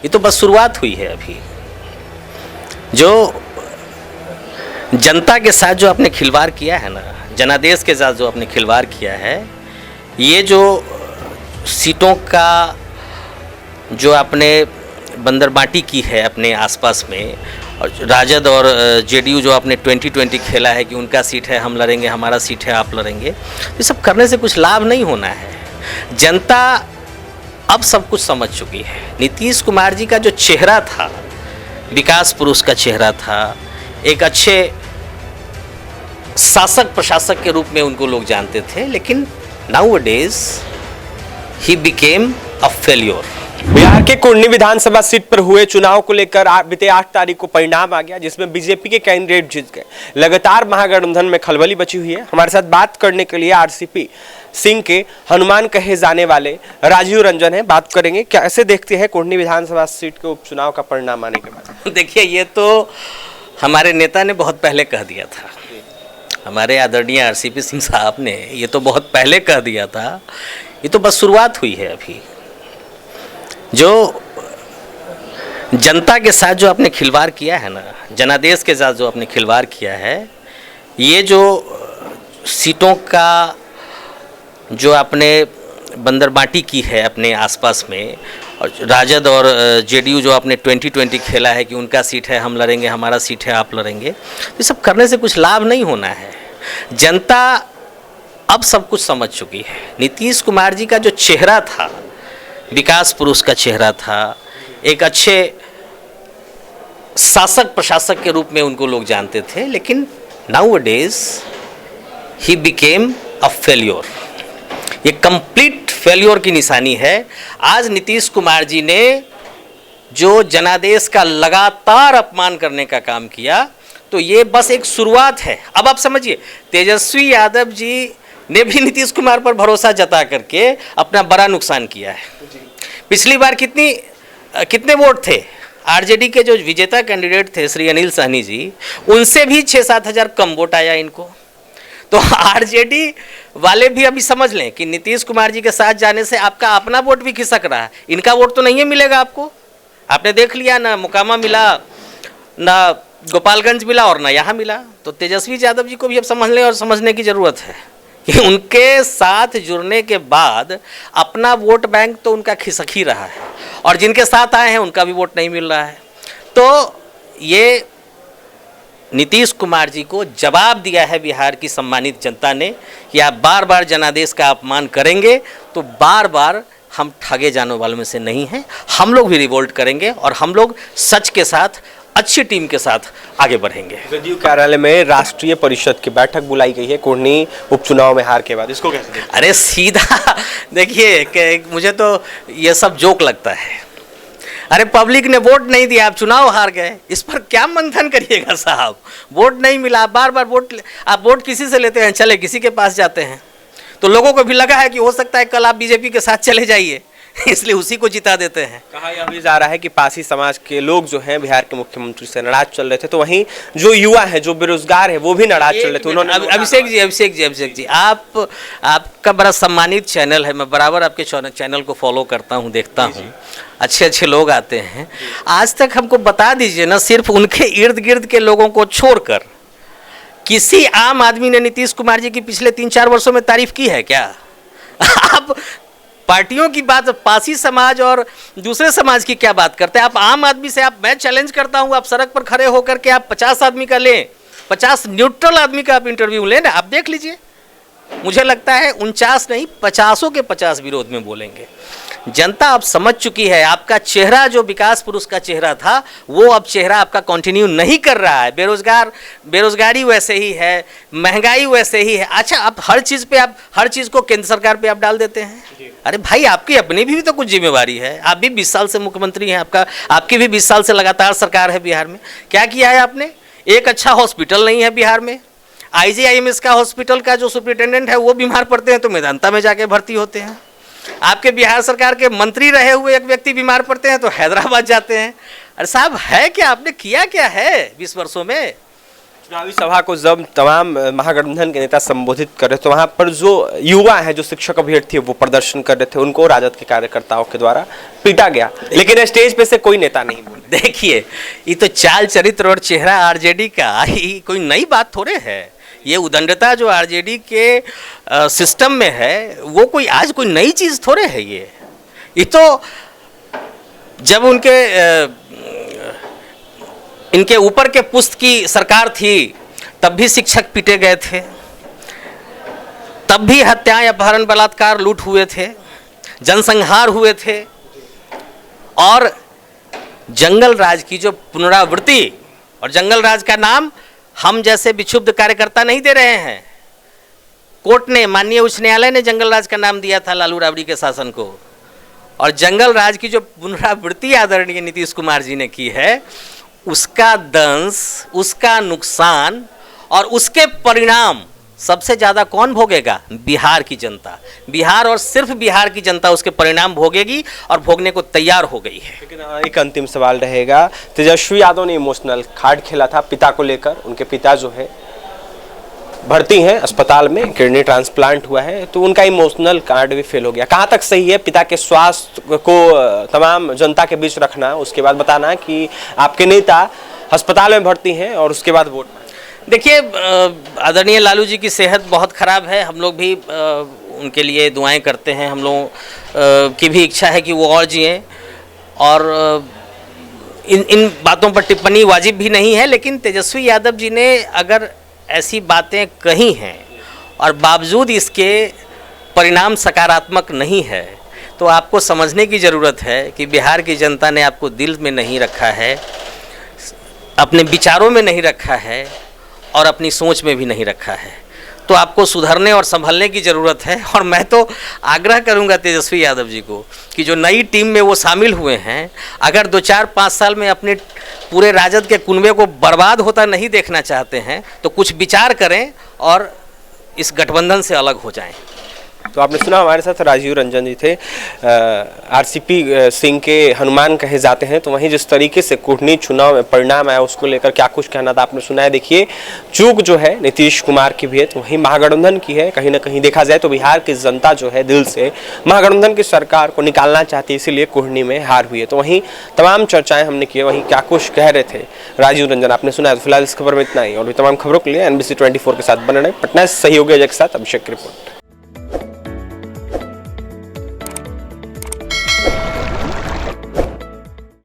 ये तो बस शुरुआत हुई है। अभी जो जनता के साथ जो आपने खिलवाड़ किया है ना, जनादेश के साथ जो आपने खिलवाड़ किया है, ये जो सीटों का जो आपने बंदरबांटी की है अपने आसपास में, और राजद और जेडीयू जो आपने 2020 खेला है कि उनका सीट है हम लड़ेंगे, हमारा सीट है आप लड़ेंगे, ये सब करने से कुछ लाभ नहीं होना है। जनता अब सब कुछ समझ चुकी है। नीतीश कुमार जी का जो चेहरा था, विकास पुरुष का चेहरा था, एक अच्छे शासक प्रशासक के रूप में उनको लोग जानते थे, लेकिन nowadays he became a failure. Bihar के कुर्नी विधानसभा सीट पर हुए चुनाव को लेकर बीते 8 तारीख को परिणाम आ गया, जिसमें बीजेपी के कैंडिडेट जीत गए। लगातार महागठबंधन में खलबली बची हुई है। हमारे साथ बात करने के लिए आरसीपी सिंह के हनुमान कहे जाने वाले राजीव रंजन है। बात करेंगे कैसे देखते हैं कुर्नी विधानसभा सीट के उपचुनाव का परिणाम आने के बाद। देखिए, ये तो हमारे नेता ने बहुत पहले कह दिया था, हमारे आदरणीय आरसीपी सिंह साहब ने ये तो बहुत पहले कह दिया था। ये तो बस शुरुआत हुई है। अभी जो जनता के साथ जो आपने खिलवाड़ किया है ना, जनादेश के साथ जो आपने खिलवाड़ किया है, ये जो सीटों का जो आपने बंदरबांटी की है अपने आसपास में, और राजद और जेडीयू जो आपने 2020 खेला है कि उनका सीट है हम लड़ेंगे, हमारा सीट है आप लड़ेंगे, ये सब करने से कुछ लाभ नहीं होना है। जनता अब सब कुछ समझ चुकी है। नीतीश कुमार जी का जो चेहरा था, विकास पुरुष का चेहरा था, एक अच्छे शासक प्रशासक के रूप में उनको लोग जानते थे, लेकिन nowadays he became a failure. ये कंप्लीट फेल्योर की निशानी है। आज नीतीश कुमार जी ने जो जनादेश का लगातार अपमान करने का काम किया, तो ये बस एक शुरुआत है। अब आप समझिए, तेजस्वी यादव जी ने भी नीतीश कुमार पर भरोसा जता करके अपना बड़ा नुकसान किया है। पिछली बार कितने वोट थे? आरजेडी के जो विजेता कैंडिडेट थे श्री अनिल सहनी जी, उनसे भी 6-7 हज़ार कम वोट आया इनको। तो आरजेडी वाले भी अभी समझ लें कि नीतीश कुमार जी के साथ जाने से आपका अपना वोट भी खिसक रहा है, इनका वोट तो नहीं मिलेगा आपको। आपने देख लिया ना, मोकामा मिला ना, गोपालगंज मिला और ना यहाँ मिला। तो तेजस्वी यादव जी को भी अब समझ लें और समझने की ज़रूरत है कि उनके साथ जुड़ने के बाद अपना वोट बैंक तो उनका खिसक ही रहा है, और जिनके साथ आए हैं उनका भी वोट नहीं मिल रहा है। तो ये नीतीश कुमार जी को जवाब दिया है बिहार की सम्मानित जनता ने कि आप बार बार जनादेश का अपमान करेंगे तो बार बार हम ठगे जाने वालों में से नहीं हैं। हम लोग भी रिवोल्ट करेंगे और हम लोग सच के साथ, अच्छी टीम के साथ आगे बढ़ेंगे। जदयू कार्यालय में राष्ट्रीय परिषद की बैठक बुलाई गई है कुर्नी उपचुनाव में हार के बाद, इसको कैसे देखते हैं? अरे सीधा देखिए, मुझे तो ये सब जोक लगता है। अरे पब्लिक ने वोट नहीं दिया, आप चुनाव हार गए, इस पर क्या मंथन करिएगा साहब। वोट नहीं मिला, बार बार आप वोट किसी से लेते हैं? चले किसी के पास जाते हैं। तो लोगों को भी लगा है कि हो सकता है कल आप बीजेपी के साथ चले जाइए, इसलिए उसी को जिता देते हैं। कहा यह भी जा रहा है कि पासी समाज के लोग जो हैं बिहार के मुख्यमंत्री से नाराज चल रहे थे, तो वहीं जो युवा है, जो बेरोजगार है, वो भी नाराज चल रहे थे। उन्होंने अभिषेक जी, आपका बड़ा सम्मानित चैनल है, मैं बराबर आपके चैनल को फॉलो करता हूँ, देखता हूँ, अच्छे अच्छे लोग आते हैं। आज तक हमको बता दीजिए ना, सिर्फ उनके इर्द गिर्द के लोगों को छोड़कर किसी आम आदमी ने नीतीश कुमार जी की पिछले 3-4 वर्षों में तारीफ की है क्या? आप पार्टियों की बात, पासी समाज और दूसरे समाज की क्या बात करते हैं? आप आम आदमी से, मैं चैलेंज करता हूं, आप सड़क पर खड़े होकर के आप 50 आदमी का लें, 50 न्यूट्रल आदमी का आप इंटरव्यू लें ना, आप देख लीजिए। मुझे लगता है 49 नहीं, 50 के 50 विरोध में बोलेंगे। जनता अब समझ चुकी है, आपका चेहरा जो विकास पुरुष का चेहरा था, वो अब चेहरा आपका कंटिन्यू नहीं कर रहा है। बेरोजगारी वैसे ही है, महंगाई वैसे ही है। अच्छा, आप हर चीज़ को केंद्र सरकार पे आप डाल देते हैं। अरे भाई, आपकी अपनी भी तो कुछ जिम्मेवारी है। आप भी 20 साल से मुख्यमंत्री हैं, आपकी भी 20 साल से लगातार सरकार है बिहार में। क्या किया है आपने? एक अच्छा हॉस्पिटल नहीं है बिहार में। IGIMS का हॉस्पिटल का जो सुपरिटेंडेंट है वो बीमार पड़ते हैं तो मेदांता में जाके भर्ती होते हैं। आपके बिहार सरकार के मंत्री रहे हुए एक व्यक्ति बीमार पड़ते हैं तो हैदराबाद जाते हैं। अरे साहब, है क्या? आपने किया क्या है 20 वर्षों में? चुनावी सभा को जब तमाम महागठबंधन के नेता संबोधित कर रहे थे, वहां पर जो युवा हैं, जो शिक्षक अभ्यर्थी वो प्रदर्शन कर रहे थे, उनको राजद के कार्यकर्ताओं के द्वारा पीटा गया, लेकिन स्टेज पे से कोई नेता नहीं बोले। देखिए, ये तो चाल चरित्र और चेहरा आरजेडी का, ये कोई नई बात थोड़े है। ये उदंडता जो आरजेडी के सिस्टम में है, वो कोई आज कोई नई चीज़ थोड़े है। ये तो जब इनके ऊपर के पुस्त की सरकार थी, तब भी शिक्षक पीटे गए थे, तब भी हत्याएं, अपहरण, बलात्कार, लूट हुए थे, जनसंहार हुए थे, और जंगल राज की जो पुनरावृत्ति, और जंगल राज का नाम हम जैसे विक्षुब्ध कार्यकर्ता नहीं दे रहे हैं। कोर्ट ने, माननीय उच्च न्यायालय ने जंगल राज का नाम दिया था लालू राबड़ी के शासन को। और जंगल राज की जो पुनरावृत्ति आदरणीय नीतीश कुमार जी ने की है, उसका दंश, उसका नुकसान और उसके परिणाम सबसे ज़्यादा कौन भोगेगा? बिहार की जनता। बिहार और सिर्फ बिहार की जनता उसके परिणाम भोगेगी और भोगने को तैयार हो गई है। लेकिन एक अंतिम सवाल रहेगा, तेजस्वी यादव ने इमोशनल कार्ड खेला था पिता को लेकर। उनके पिता जो है भर्ती हैं अस्पताल में, किडनी ट्रांसप्लांट हुआ है, तो उनका इमोशनल कार्ड भी फेल हो गया। कहाँ तक सही है पिता के स्वास्थ्य को तमाम जनता के बीच रखना, उसके बाद बताना कि आपके नेता अस्पताल में भर्ती हैं और उसके बाद वोट? देखिए, आदरणीय लालू जी की सेहत बहुत ख़राब है। हम लोग भी उनके लिए दुआएं करते हैं। हम लोगों की भी इच्छा है कि वो और जिएं, और इन बातों पर टिप्पणी वाजिब भी नहीं है। लेकिन तेजस्वी यादव जी ने अगर ऐसी बातें कही हैं और बावजूद इसके परिणाम सकारात्मक नहीं है, तो आपको समझने की ज़रूरत है कि बिहार की जनता ने आपको दिल में नहीं रखा है, अपने विचारों में नहीं रखा है, और अपनी सोच में भी नहीं रखा है। तो आपको सुधरने और संभलने की ज़रूरत है। और मैं तो आग्रह करूंगा तेजस्वी यादव जी को कि जो नई टीम में वो शामिल हुए हैं, अगर 2-4-5 साल में अपने पूरे राजद के कुनबे को बर्बाद होता नहीं देखना चाहते हैं, तो कुछ विचार करें और इस गठबंधन से अलग हो जाएं। तो आपने सुना, हमारे साथ राजीव रंजन जी थे, आरसीपी सिंह के हनुमान कहे जाते हैं। तो वहीं जिस तरीके से कुटनी चुनाव में परिणाम आया, उसको लेकर क्या कुछ कहना था आपने सुना है। देखिए, चूक जो है नीतीश कुमार की भी है, तो वहीं महागठबंधन की है। कहीं ना कहीं देखा जाए तो बिहार की जनता जो है दिल से महागठबंधन की सरकार को निकालना चाहती है, इसीलिए कुटनी में हार हुई है। तो वहीं तमाम चर्चाएं हमने की, वहीं क्या कुछ कह रहे थे राजीव रंजन आपने सुना है। तो फिलहाल इस खबर में इतना ही, और भी तमाम खबरों के लिए NBC 24 के साथ बने रहें। पटना से सहयोगी अजय के साथ अभिषेक की रिपोर्ट।